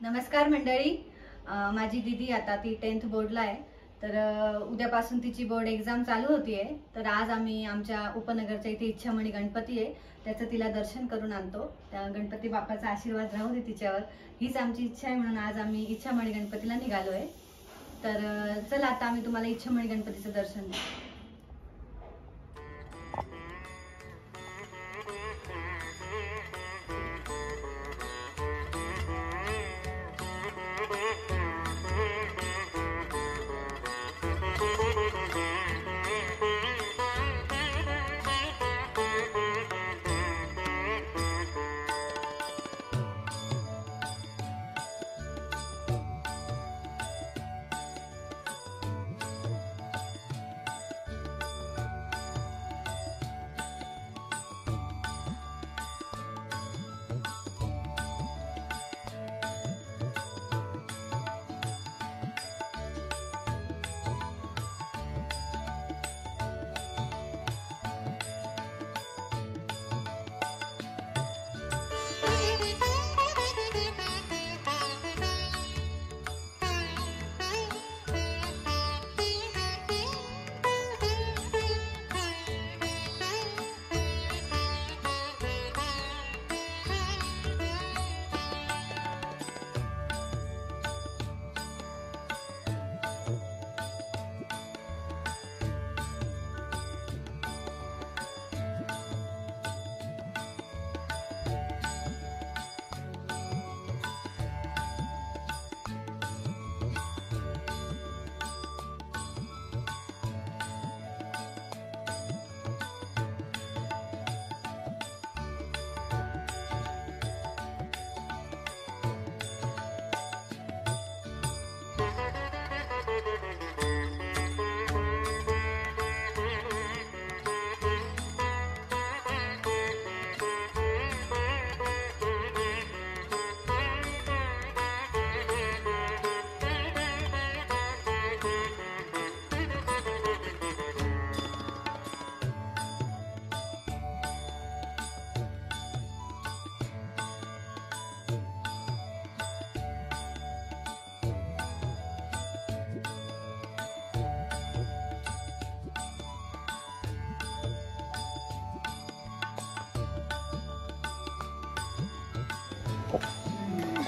नमस्कार मंडळी, माझी दीदी आता ती 10th बोर्डला आहे, तर उद्यापासून तिची बोर्ड एग्जाम चालू होतीये। तर आज आम्ही आमच्या उपनगरच्या इथे इच्छामणी गणपती आहे, त्याचं तिला दर्शन करून आणतो। त्या गणपती बाप्पाचा आशीर्वाद राहू दे तिच्यावर, हीच आमची इच्छा आहे, म्हणून आज आम्ही इच्छामणी गणपतीला निघालोय। तर चला आता आम्ही तुम्हाला इच्छामणी गणपतीचं दर्शन देऊ।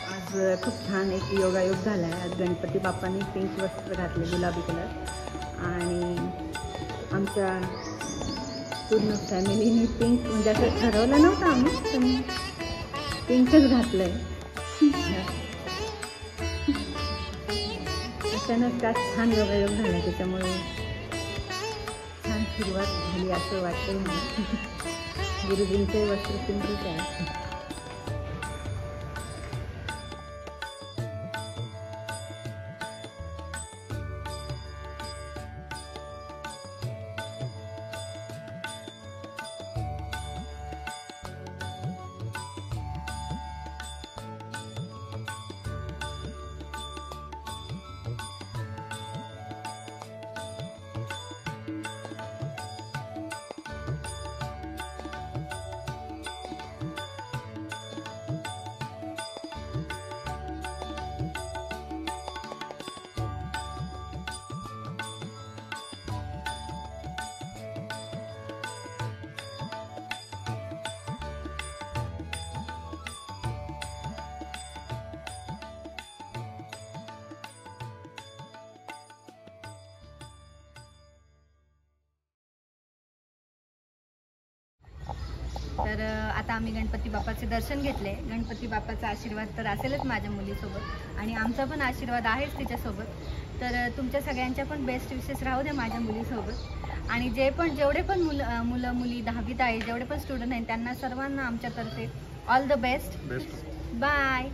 आज खूप छान एक योगायोग झाला आहे। आज गणपती बाप्पांनी पिंक वस्त्र घातले, गुलाबी कलर, आणि आमच्या पूर्ण फॅमिलीने पिंक, म्हणजे असं ठरवलं नव्हतं आम्ही, पण पिंकच घातलं आहे। अचानक का छान योगायोग झाला, त्याच्यामुळे छान सुरुवात झाली असं वाटतंय मला। गुरुजींचे वस्त्र पिंकच आहे। तर आता आम्ही गणपती बाप्पाचे दर्शन घेतले। गणपती बाप्पाचा आशीर्वाद तर असेलच माझ्या मुलीसोबत, आणि आमचा पण आशीर्वाद आहेच तिच्यासोबत। तर तुमच्या सगळ्यांच्या पण बेस्ट विशेस राहू द्या माझ्या मुलीसोबत, आणि जेवढे पण मुलं मुली 10वीत आहे, जेवढे पण स्टुडंट आहेत, त्यांना सर्वांना आमच्यातर्फे ऑल द बेस्ट। बाय।